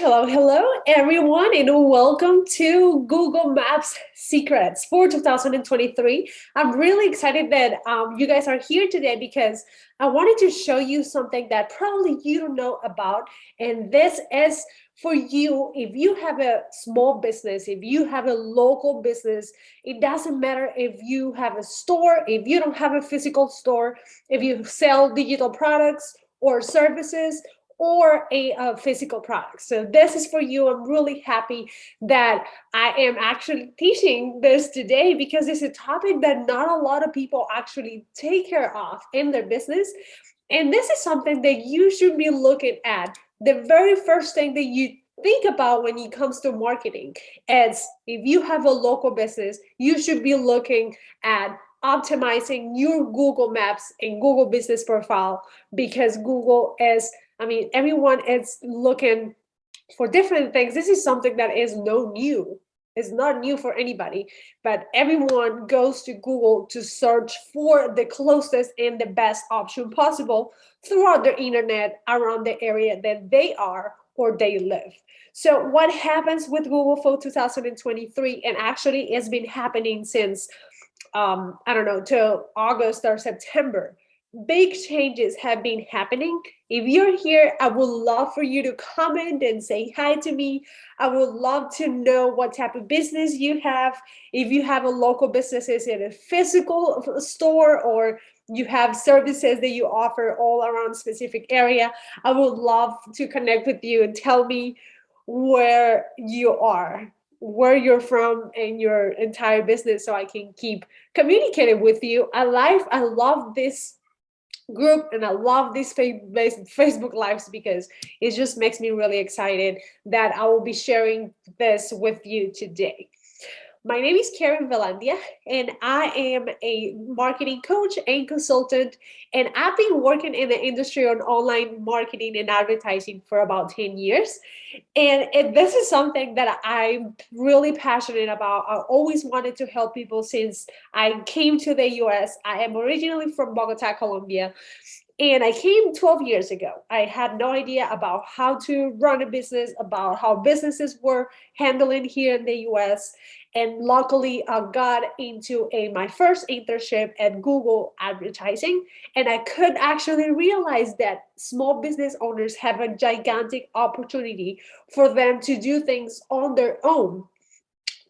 Hello, everyone, and welcome to Google Maps Secrets for 2023. I'm really excited that you guys are here today because I wanted to show you something that probably you don't know about. And this is for you if you have a small business, if you have a local business. It doesn't matter if you have a store, if you don't have a physical store, if you sell digital products or services or a physical product. So this is for you. I'm really happy that I am actually teaching this today because it's a topic that not a lot of people actually take care of in their business. And this is something that you should be looking at. The very first thing that you think about when it comes to marketing is if you have a local business, you should be looking at optimizing your Google Maps and Google Business Profile because Google is, everyone is looking for different things. This is something that is no new. It's not new for anybody, but everyone goes to Google to search for the closest and the best option possible throughout the internet around the area that they are or they live. So what happens with Google for 2023, and actually it's been happening since I don't know, till August or September. Big changes have been happening. If you're here, I would love for you to comment and say hi to me. I would love to know what type of business you have. If you have a local business, is it a physical store or you have services that you offer all around a specific area? I would love to connect with you and tell me where you are, where you're from and your entire business so I can keep communicating with you. I love this group and I love these Facebook lives because it just makes me really excited that I will be sharing this with you today. My name is Karen Velandia, and I am a marketing coach and consultant. And I've been working in the industry on online marketing and advertising for about 10 years. And this is something that I'm really passionate about. I always wanted to help people since I came to the US. I am originally from Bogota, Colombia. And I came 12 years ago. I had no idea about how to run a business, about how businesses were handling here in the US. And luckily, I got into my first internship at Google Advertising. And I could actually realize that small business owners have a gigantic opportunity for them to do things on their own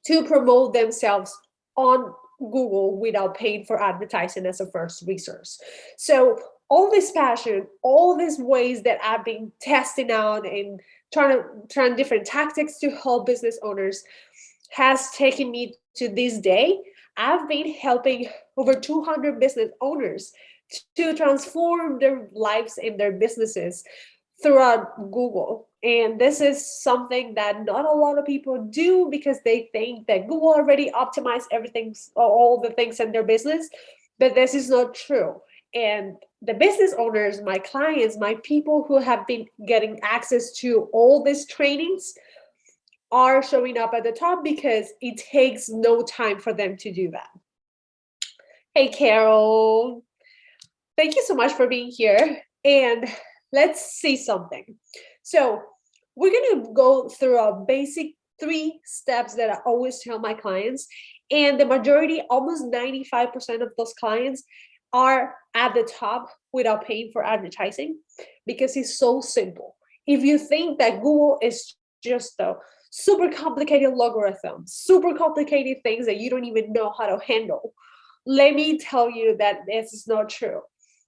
to promote themselves on Google without paying for advertising as a first resource. So all this passion, all these ways that I've been testing out and trying different tactics to help business owners has taken me to this day. I've been helping over 200 business owners to transform their lives and their businesses throughout Google. And this is something that not a lot of people do because they think that Google already optimized everything, all the things in their business, but this is not true. And the business owners, my clients, my people who have been getting access to all these trainings are showing up at the top because it takes no time for them to do that. Hey, Carol, thank you so much for being here. And let's see something. So we're going to go through a basic 3 steps that I always tell my clients. And the majority, almost 95% of those clients are at the top without paying for advertising because it's so simple. If you think that Google is just a super complicated logarithm, super complicated things that you don't even know how to handle, let me tell you that this is not true.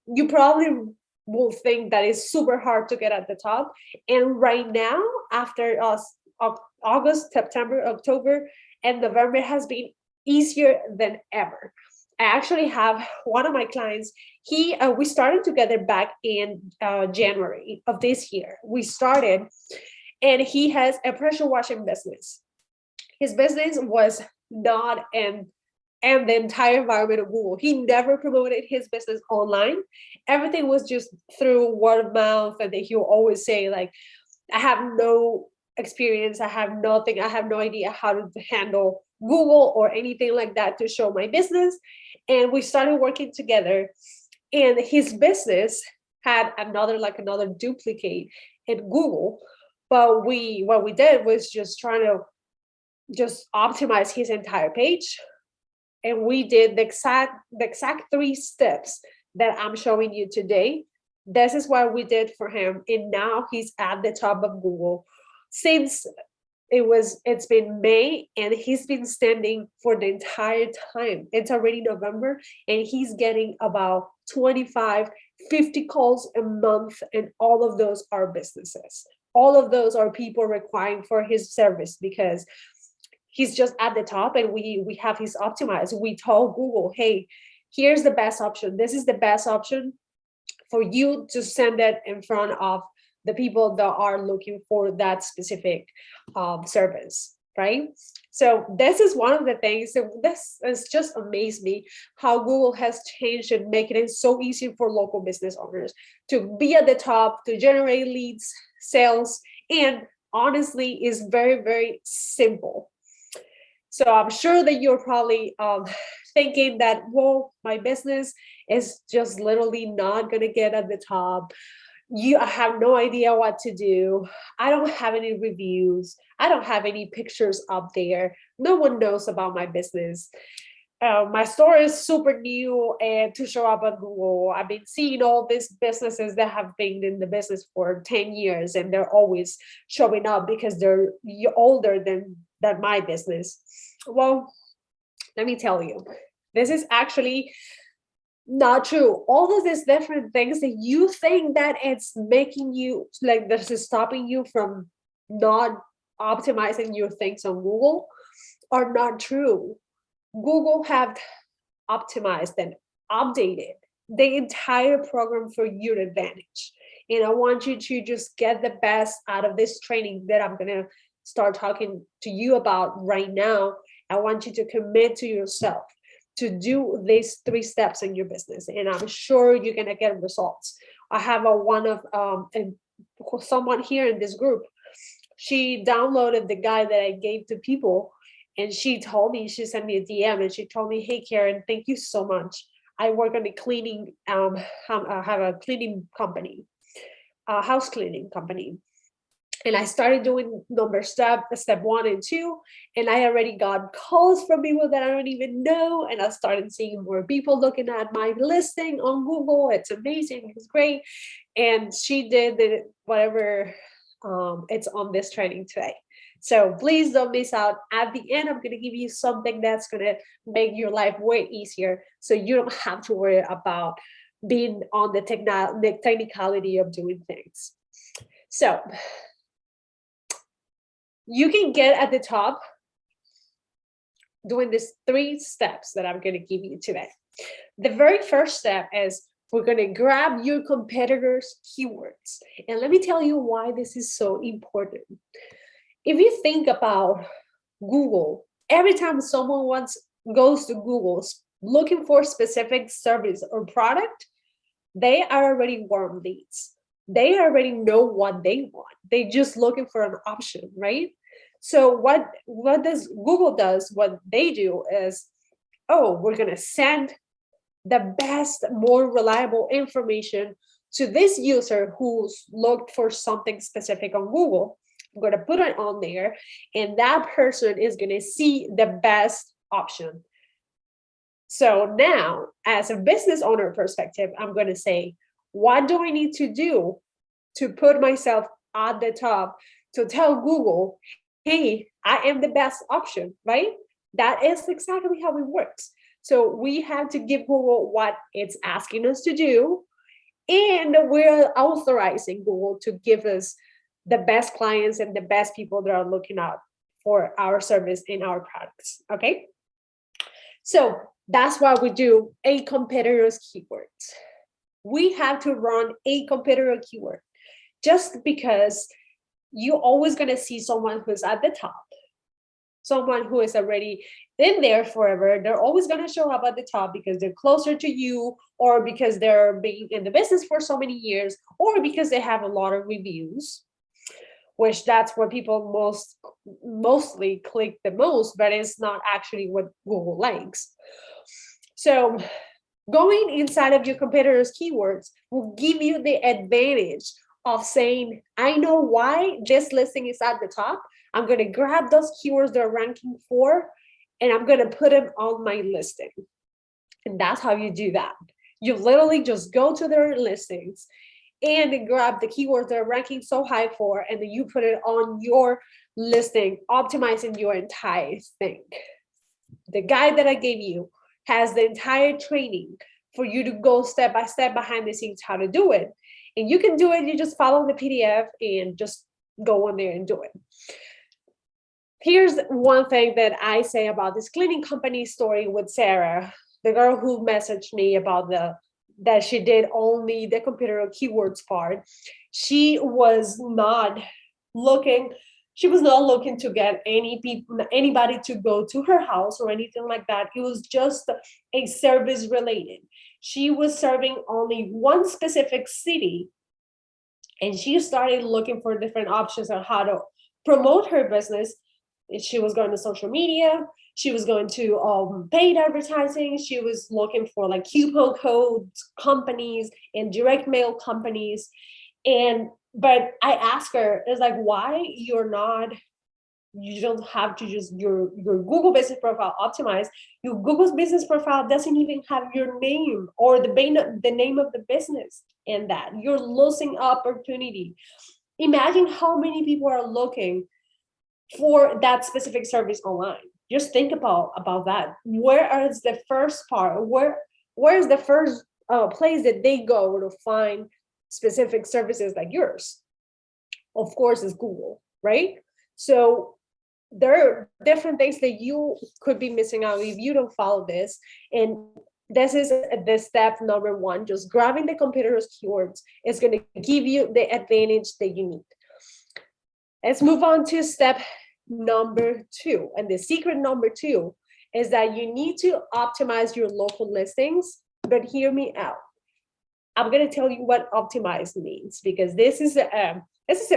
You probably will think that it's super hard to get at the top. And right now, after August, September, October, and November has been easier than ever. I actually have one of my clients. We started together back in January of this year. We started, and he has a pressure washing business. His business was not in and the entire environment of Google. He never promoted his business online. Everything was just through word of mouth. And he'll always say, like, I have no experience. I have nothing. I have no idea how to handle Google or anything like that to show my business. And we started working together. And his business had another duplicate at Google. But what we did was just trying to just optimize his entire page, and we did the exact 3 steps that I'm showing you today. This is what we did for him, and now he's at the top of Google since it's been May, and he's been standing for the entire time. It's already November, and he's getting about 25, 50 calls a month, and all of those are businesses. All of those are people requiring for his service because he's just at the top, and we have his optimized. We told Google, hey, here's the best option. This is the best option for you to send it in front of the people that are looking for that specific service, right? So this is one of the things that this has just amazed me, how Google has changed and making it so easy for local business owners to be at the top, to generate leads, sales, and honestly is very, very simple. So I'm sure that you're probably thinking that, well, my business is just literally not going to get at the top. I have no idea what to do. I don't have any reviews. I don't have any pictures up there. No one knows about my business. My store is super new and to show up on Google. I've been seeing all these businesses that have been in the business for 10 years, and they're always showing up because they're older than my business. Well, let me tell you, this is actually not true. All of these different things that you think that it's making you, like, this is stopping you from not optimizing your things on Google, are not true. Google have optimized and updated the entire program for your advantage. And I want you to just get the best out of this training that I'm going to start talking to you about right now. I want you to commit to yourself to do these 3 steps in your business, and I'm sure you're going to get results. I have someone here in this group. She downloaded the guide that I gave to people, and she sent me a DM, and she told me, hey, Karen, thank you so much. I work on a cleaning, I have a cleaning company, a house cleaning company. And I started doing step 1 and 2, and I already got calls from people that I don't even know, and I started seeing more people looking at my listing on Google. It's amazing, it's great. And she did whatever it's on this training today. So please don't miss out. At the end, I'm going to give you something that's going to make your life way easier, so you don't have to worry about being on the technicality of doing things. So you can get at the top doing these 3 steps that I'm going to give you today. The very first step is we're going to grab your competitors' keywords. And let me tell you why this is so important. If you think about Google, every time someone goes to Google looking for specific service or product, they are already warm leads. They already know what they want. They're just looking for an option, right? So what does Google does? What they do is, we're going to send the best, more reliable information to this user who's looked for something specific on Google. I'm going to put it on there, and that person is going to see the best option. So now, as a business owner perspective, I'm going to say, what do I need to do to put myself at the top to tell Google, hey, I am the best option, right? That is exactly how it works. So we have to give Google what it's asking us to do, and we're authorizing Google to give us the best clients and the best people that are looking out for our service and our products, okay? So that's why we do a competitor's keywords. We have to run a competitor keyword, just because you're always going to see someone who's at the top, someone who is already in there forever. They're always going to show up at the top because they're closer to you, or because they're being in the business for so many years, or because they have a lot of reviews, which that's what people mostly click the most, but it's not actually what Google likes. So going inside of your competitors' keywords will give you the advantage of saying, I know why this listing is at the top. I'm going to grab those keywords they're ranking for, and I'm going to put them on my listing. And that's how you do that. You literally just go to their listings and grab the keywords they're ranking so high for, and then you put it on your listing, optimizing your entire thing. The guide that I gave you has the entire training for you to go step by step behind the scenes how to do it. And you can do it, you just follow the PDF and just go on there and do it. Here's one thing that I say about this cleaning company story with Sarah, the girl who messaged me about that she did only the computer keywords part. She was not looking to get anybody to go to her house or anything like that. It was just a service related. She was serving only one specific city, and she started looking for different options on how to promote her business. She was going to social media, she was going to paid advertising, she was looking for like coupon codes companies and direct mail companies. But I asked her, it's like, why you don't have to just your Google business profile optimized. Your Google's business profile doesn't even have your name or the name of the business in that. You're losing opportunity. Imagine how many people are looking for that specific service online. Just think about that. Where is the first part? Where is the first place that they go to find specific services like yours? Of course, it's Google, right? So there are different things that you could be missing out if you don't follow this. And this is the step number one. Just grabbing the competitors' keywords is going to give you the advantage that you need. Let's move on to step number two. And the secret number two is that you need to optimize your local listings. But hear me out. I'm going to tell you what optimize means, because this is a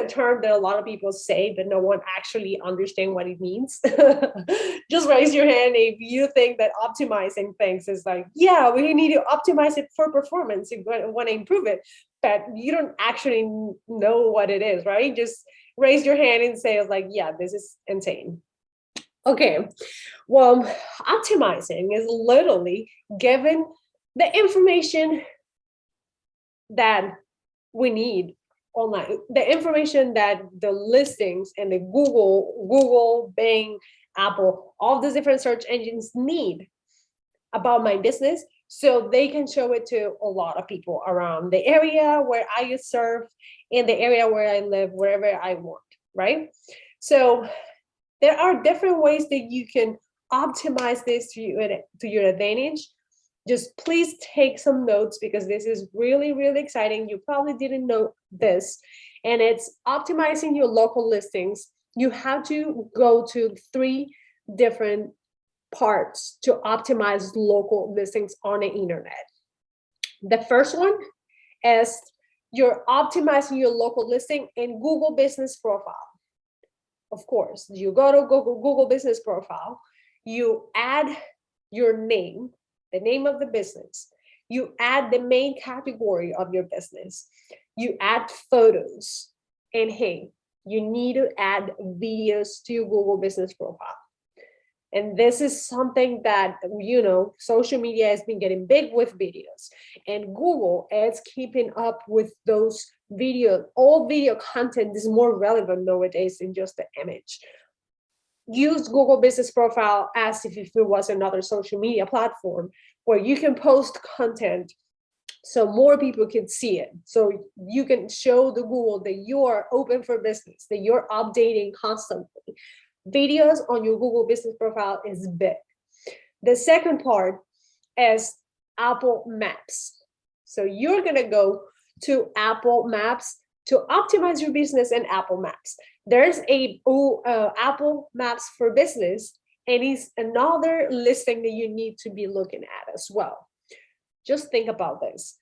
term that a lot of people say, but no one actually understands what it means. Just raise your hand if you think that optimizing things is like, yeah, we need to optimize it for performance if we want to improve it, but you don't actually know what it is, right? Just raise your hand and say, like, yeah, this is insane. Okay, well, optimizing is literally giving the information that we need online, the information that the listings and the Google, Bing, Apple, all these different search engines need about my business, so they can show it to a lot of people around the area where I serve, in the area where I live, wherever I want, right? So there are different ways that you can optimize this to your advantage. Just please take some notes, because this is really, really exciting. You probably didn't know this. And it's optimizing your local listings. You have to go to 3 different parts to optimize local listings on the internet. The first one is you're optimizing your local listing in Google Business Profile. Of course, you go to Google Business Profile, you add your name, the name of the business, you add the main category of your business, you add photos, and hey, you need to add videos to your Google Business Profile. And this is something that, social media has been getting big with videos, and Google is keeping up with those videos. All video content is more relevant nowadays than just the image. Use Google Business Profile as if it was another social media platform where you can post content so more people can see it. So you can show the Google that you are open for business, that you're updating constantly. Videos on your Google Business Profile is big. The second part is Apple Maps. So you're going to go to Apple Maps to optimize your business in Apple Maps. There's a Apple Maps for Business, and it's another listing that you need to be looking at as well. Just think about this.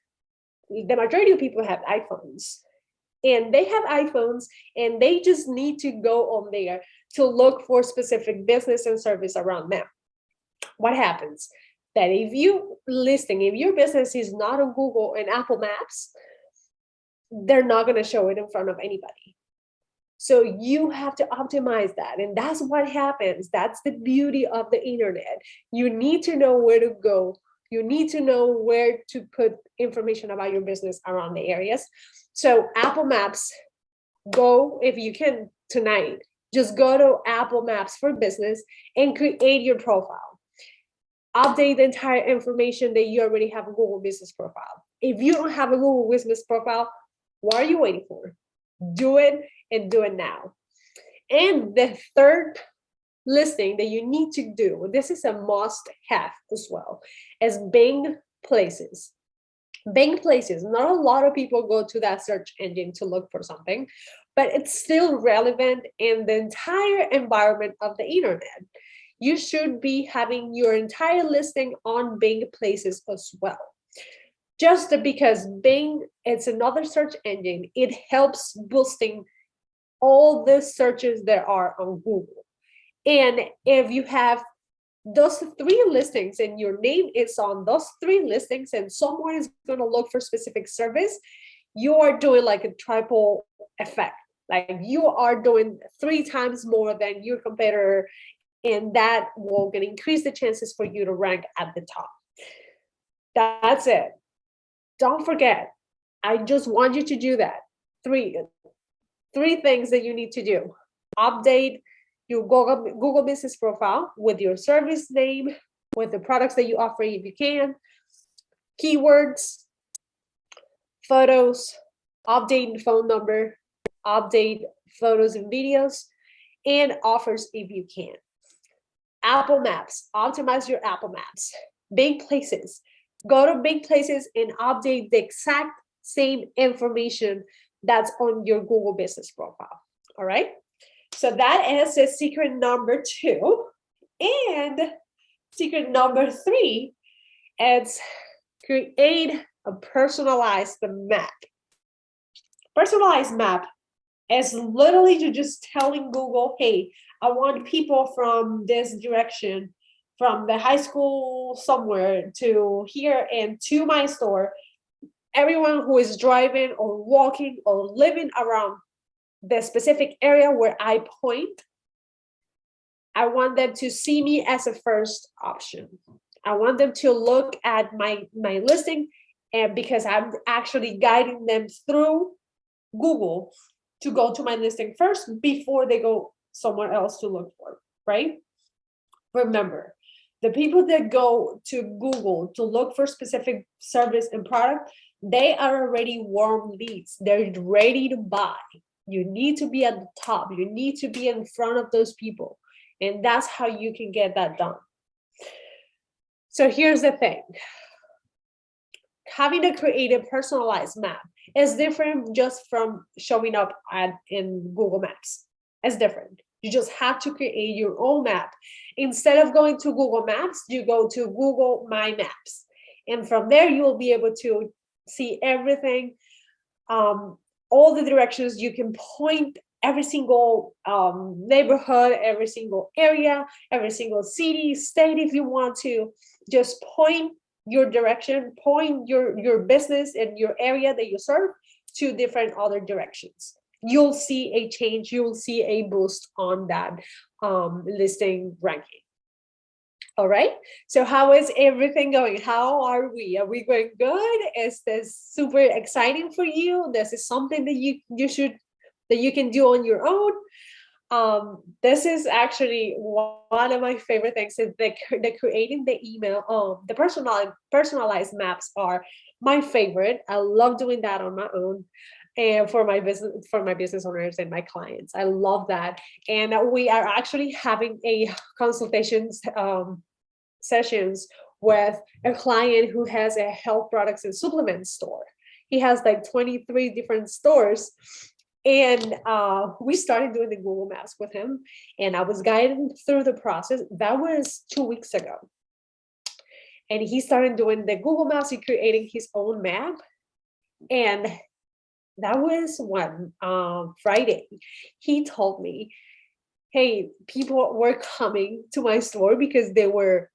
The majority of people have iPhones, and they have iPhones, and they just need to go on there to look for specific business and service around them. What happens? That if your business is not on Google and Apple Maps, they're not going to show it in front of anybody. So you have to optimize that. And that's what happens. That's the beauty of the internet. You need to know where to go. You need to know where to put information about your business around the areas. So Apple Maps, go, if you can tonight, just go to Apple Maps for Business and create your profile. Update the entire information that you already have a Google Business profile. If you don't have a Google Business profile, what are you waiting for? Do it, and do it now. And the third listing that you need to do, this is a must have as well, is Bing Places. Bing Places, not a lot of people go to that search engine to look for something, but it's still relevant in the entire environment of the internet. You should be having your entire listing on Bing Places as well. Just because Bing, it's another search engine, it helps boosting all the searches there are on Google. And if you have those three listings and your name is on those three listings and someone is going to look for specific service, you are doing like a triple effect. Like you are doing 3 times more than your competitor, and that will increase the chances for you to rank at the top. That's it. Don't forget, I just want you to do that. Three things that you need to do. Update your Google Business profile with your service name, with the products that you offer if you can, keywords, photos, update phone number, update photos and videos, and offers if you can. Apple Maps, optimize your Apple Maps. Bing Places, go to Bing Places and update the exact same information that's on your Google Business profile. All right. So that is the secret number 2. And secret number 3 is create a personalized map. Personalized map is literally to just telling Google, hey, I want people from this direction, from the high school somewhere to here and to my store. Everyone who is driving or walking or living around the specific area where I point, I want them to see me as a first option. I want them to look at my listing, and because I'm actually guiding them through Google to go to my listing first before they go somewhere else to look for, right? Remember, the people that go to Google to look for specific service and product, they are already warm leads. They're ready to buy. You need to be at the top. You need to be in front of those people. And that's how you can get that done. So here's the thing. Having a creative personalized map is different just from showing up in Google Maps. It's different. You just have to create your own map. Instead of going to Google Maps, you go to Google My Maps. And from there, you will be able to see everything, all the directions. You can point every single neighborhood, every single area, every single city, state if you want to. Just point your direction, point your business and your area that you serve to different other directions. You'll see a change, you'll see a boost on that listing ranking. All right, so how is everything going? How are we? Are we going good? Is this super exciting for you? This is something that you can do on your own. This is actually one of my favorite things, is the creating the email. The personalized maps are my favorite. I love doing that on my own, and for my business owners and my clients, I love that. And we are actually having a consultations sessions with a client who has a health products and supplements store. He has like 23 different stores. And we started doing the Google Maps with him, and I was guiding through the process. That was 2 weeks ago. And he started doing the Google Maps and creating his own map. And that was one Friday. He told me, hey, people were coming to my store because they were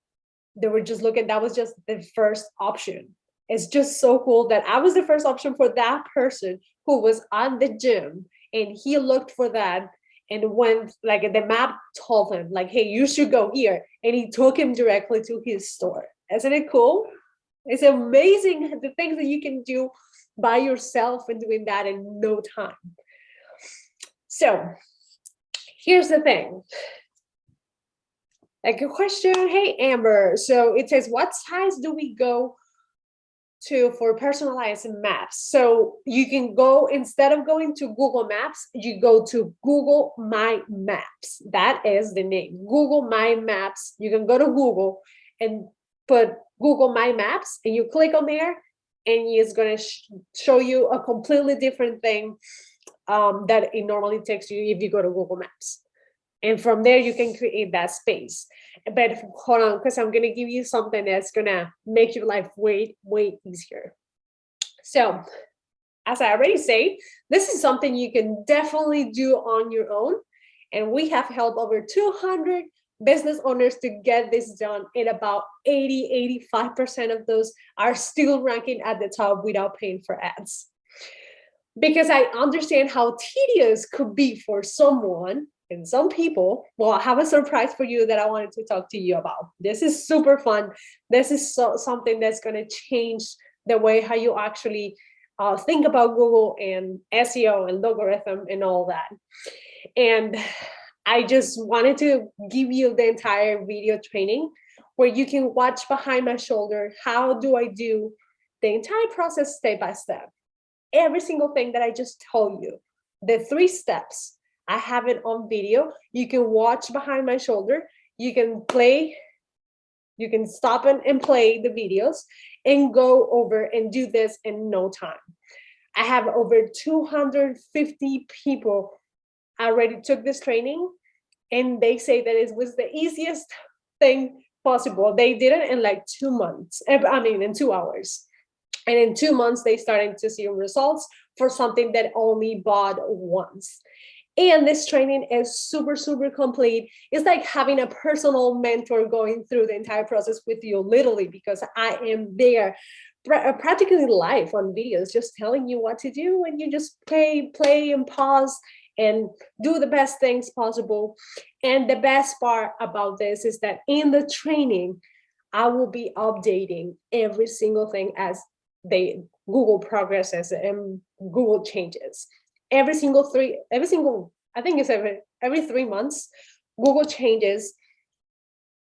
just looking. That was just the first option. It's just so cool that I was the first option for that person who was at the gym and he looked for that and went, like the map told him like, hey, you should go here. And he took him directly to his store. Isn't it cool? It's amazing the things that you can do by yourself and doing that in no time. So here's the thing. Like a question, hey Amber. So it says, what size do we go to for personalized maps? So you can go, instead of going to Google Maps, you go to Google My Maps. That is the name, Google My Maps. You can go to Google and put Google My Maps and you click on there and it's going to show you a completely different thing that it normally takes you if you go to Google Maps. And from there, you can create that space. But hold on, because I'm going to give you something that's going to make your life way, way easier. So, as I already say, this is something you can definitely do on your own. And we have helped over 200 business owners to get this done. And about 85% of those are still ranking at the top without paying for ads. Because I understand how tedious could be for someone and some people. Well, I have a surprise for you that I wanted to talk to you about. This is super fun. This is something that's going to change the way how you actually think about Google and SEO and logarithm and all that. And I just wanted to give you the entire video training where you can watch behind my shoulder. How do I do the entire process step by step? Every single thing that I just told you, the 3 steps, I have it on video. You can watch behind my shoulder. You can play, you can stop and play the videos and go over and do this in no time. I have over 250 people already took this training and they say that it was the easiest thing possible. They did it in like 2 months, in 2 hours. And in 2 months, they started to see results for something that only bought once. And this training is super, super complete. It's like having a personal mentor going through the entire process with you, literally, because I am there practically live on videos, just telling you what to do. And you just play and pause and do the best things possible. And the best part about this is that in the training, I will be updating every single thing as Google progresses and Google changes. Every single, I think it's every 3 months, Google changes.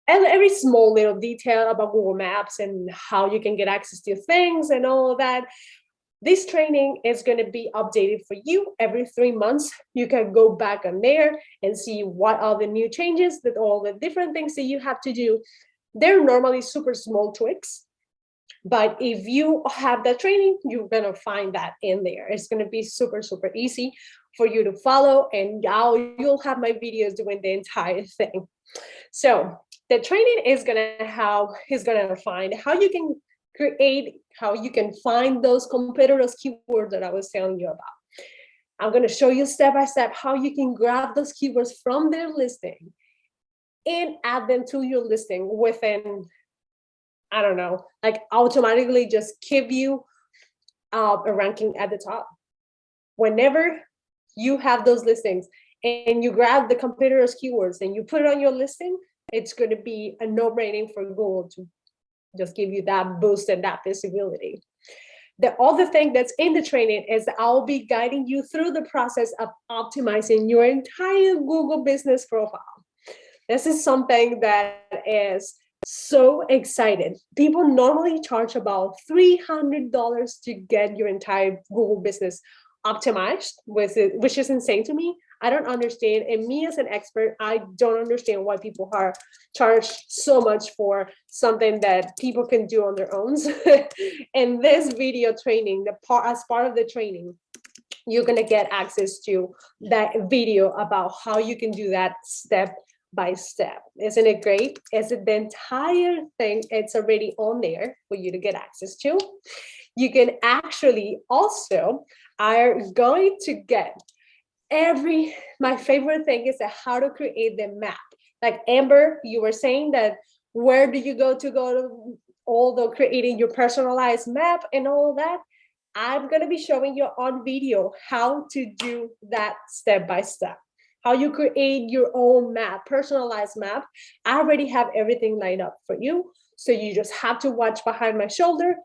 And every small little detail about Google Maps and how you can get access to things and all of that. This training is going to be updated for you every 3 months. You can go back on there and see what are the new changes, that all the different things that you have to do. They're normally super small tweaks. But if you have that training, you're going to find that in there. It's going to be super, super easy for you to follow. And now you'll have my videos doing the entire thing. So the training is going to find how you can create, how you can find those competitors' keywords that I was telling you about. I'm going to show you step by step how you can grab those keywords from their listing and add them to your listing within, I don't know, like automatically just give you a ranking at the top. Whenever you have those listings and you grab the competitors' keywords and you put it on your listing, it's going to be a no-brainer for Google to just give you that boost and that visibility. The other thing that's in the training is that I'll be guiding you through the process of optimizing your entire Google business profile. This is something that is so excited. People normally charge about $300 to get your entire Google business optimized with it, which is insane to me. I don't understand. And me as an expert, I don't understand why people are charged so much for something that people can do on their own. In this video training, as part of the training, you're going to get access to that video about how you can do that step by step. Isn't it great? Is it the entire thing? It's already on there for you to get access to. You can actually also are going to get my favorite thing is how to create the map. Like Amber, you were saying that where do you go to all the creating your personalized map and all that? I'm going to be showing you on video how to do that step by step, how you create your own map, personalized map. I already have everything lined up for you. So you just have to watch behind my shoulder,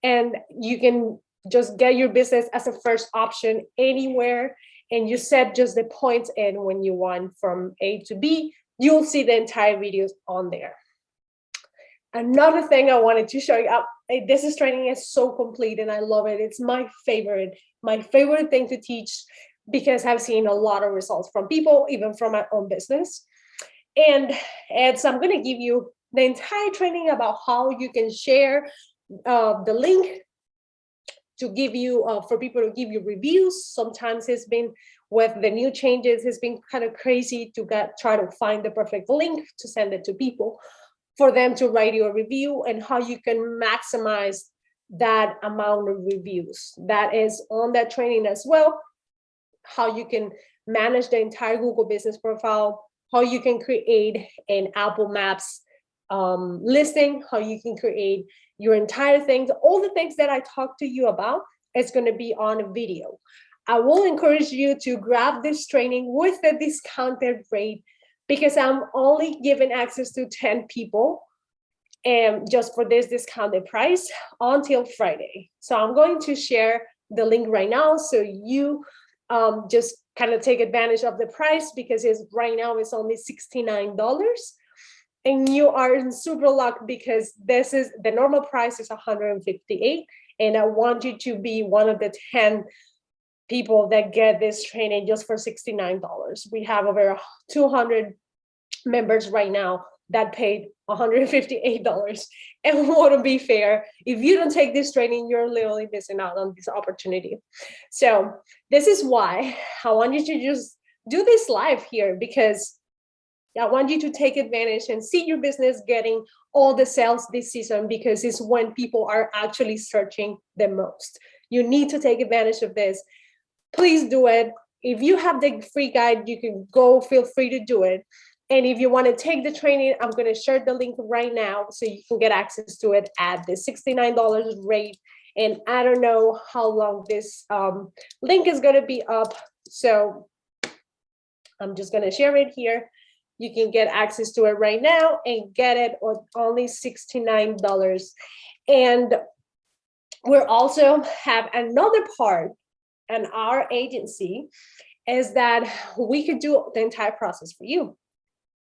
and you can just get your business as a first option anywhere. And you set just the points in when you want from A to B. You'll see the entire videos on there. Another thing I wanted to show you, this training is so complete and I love it. It's my favorite thing to teach, because I've seen a lot of results from people, even from my own business. And so I'm going to give you the entire training about how you can share the link to give you, for people to give you reviews. Sometimes it's been, with the new changes, it's been kind of crazy to try to find the perfect link to send it to people, for them to write you a review, and how you can maximize that amount of reviews. That is on that training as well. How you can manage the entire Google business profile, how you can create an Apple Maps listing, how you can create your entire things, all the things that I talked to you about, it's going to be on a video. I will encourage you to grab this training with a discounted rate, because I'm only giving access to 10 people, and just for this discounted price until Friday. So I'm going to share the link right now, so you just kind of take advantage of the price, because right now it's only $69. And you are in super luck, because this is the normal price is $158, and I want you to be one of the 10 people that get this training just for $69. We have over 200 members right now that paid $158. And we want to be fair, if you don't take this training, you're literally missing out on this opportunity. So this is why I want you to just do this live here, because I want you to take advantage and see your business getting all the sales this season, because it's when people are actually searching the most. You need to take advantage of this. Please do it. If you have the free guide, you can go, feel free to do it. And if you want to take the training, I'm going to share the link right now, so you can get access to it at the $69 rate. And I don't know how long this link is going to be up, so I'm just going to share it here. You can get access to it right now and get it on only $69. And we're also have another part in our agency, is that we could do the entire process for you.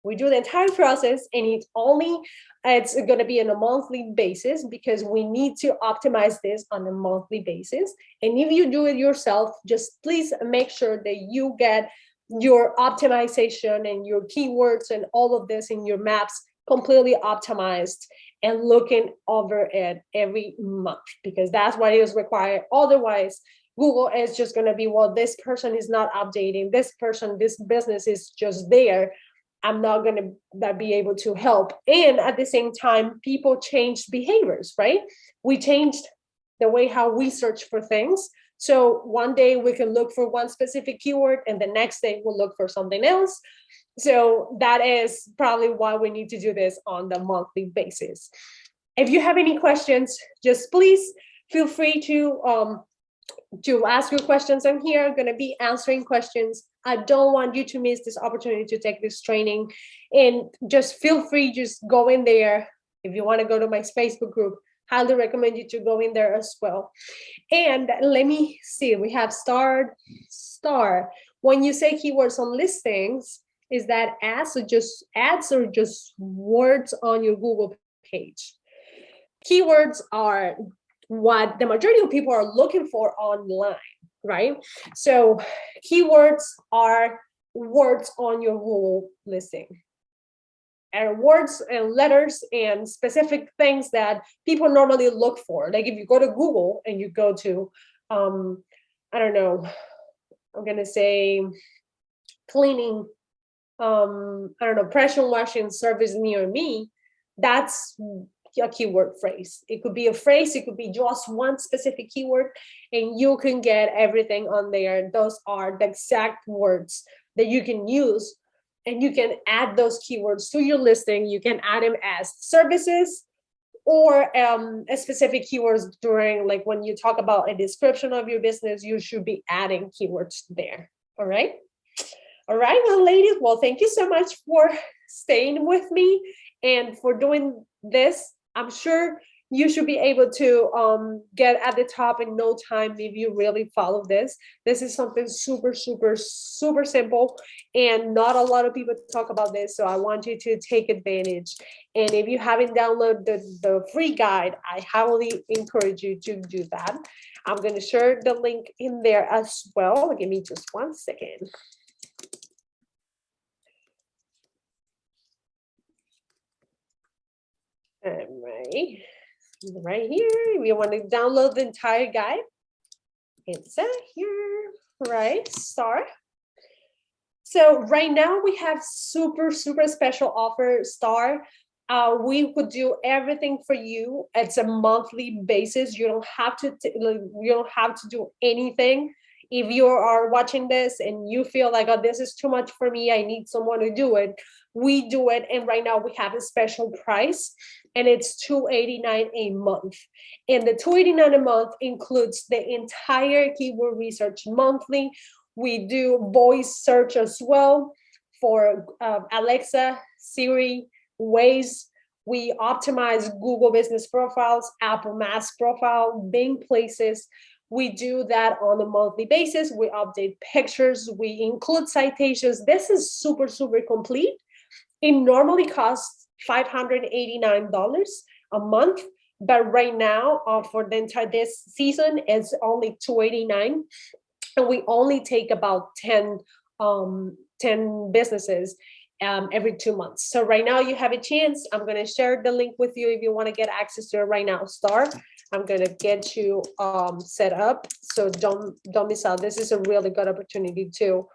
We do the entire process, and it's going to be on a monthly basis, because we need to optimize this on a monthly basis. And if you do it yourself, just please make sure that you get your optimization and your keywords and all of this in your maps completely optimized, and looking over it every month, because that's what is required. Otherwise, Google is just going to be, well, this person is not updating, this business is just there, I'm not going to be able to help. And at the same time, people changed behaviors, right? We changed the way how we search for things. So one day we can look for one specific keyword, and the next day we'll look for something else. So that is probably why we need to do this on the monthly basis. If you have any questions, just please feel free to ask your questions. I'm here. I'm going to be answering questions. I don't want you to miss this opportunity to take this training. And just feel free, just go in there. If you want to go to my Facebook group, highly recommend you to go in there as well. And let me see, we have star. When you say keywords on listings, is that ads or just words on your Google page? Keywords are what the majority of people are looking for online, right? So keywords are words on your Google listing, and words and letters and specific things that people normally look for. Like if you go to Google and you go to, I don't know, I'm gonna say cleaning, I don't know, pressure washing service near me, that's a keyword phrase. It could be a phrase, it could be just one specific keyword, and you can get everything on there. Those are the exact words that you can use, and you can add those keywords to your listing. You can add them as services, or a specific keywords during, like when you talk about a description of your business, you should be adding keywords there. All right. All right, well, ladies, well, thank you so much for staying with me and for doing this. I'm sure you should be able to get at the top in no time if you really follow this. This is something super, super, super simple, and not a lot of people talk about this. So I want you to take advantage. And if you haven't downloaded the free guide, I highly encourage you to do that. I'm going to share the link in there as well. Give me just 1 second. Right here, if you want to download the entire guide, it's here, right? Start. So right now we have super, super special offer, Star. We could do everything for you. It's a monthly basis. You don't have to do anything. If you are watching this and you feel like, oh, this is too much for me, I need someone to do it, we do it. And right now we have a special price, and it's $289 a month. And the $289 a month includes the entire keyword research monthly. We do voice search as well for Alexa, Siri, Waze. We optimize Google Business Profiles, Apple Maps Profile, Bing Places. We do that on a monthly basis. We update pictures. We include citations. This is super, super complete. It normally costs $589 a month, but right now for the entire this season, it's only $289. And we only take about 10 businesses every 2 months. So right now you have a chance. I'm going to share the link with you if you want to get access to it right now. Star, I'm going to get you set up. So don't miss out. This is a really good opportunity to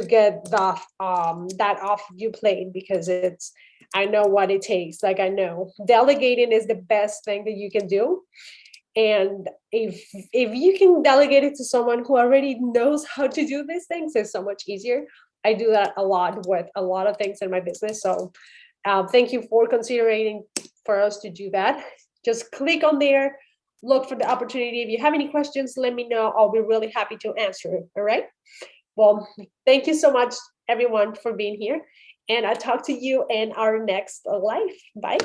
get that off your plate, because I know what it takes. Like, I know delegating is the best thing that you can do. And if you can delegate it to someone who already knows how to do these things, it's so much easier. I do that a lot with a lot of things in my business. So thank you for considering for us to do that. Just click on there, look for the opportunity. If you have any questions, let me know. I'll be really happy to answer it. All right. Well, thank you so much, everyone, for being here. And I'll talk to you in our next live. Bye.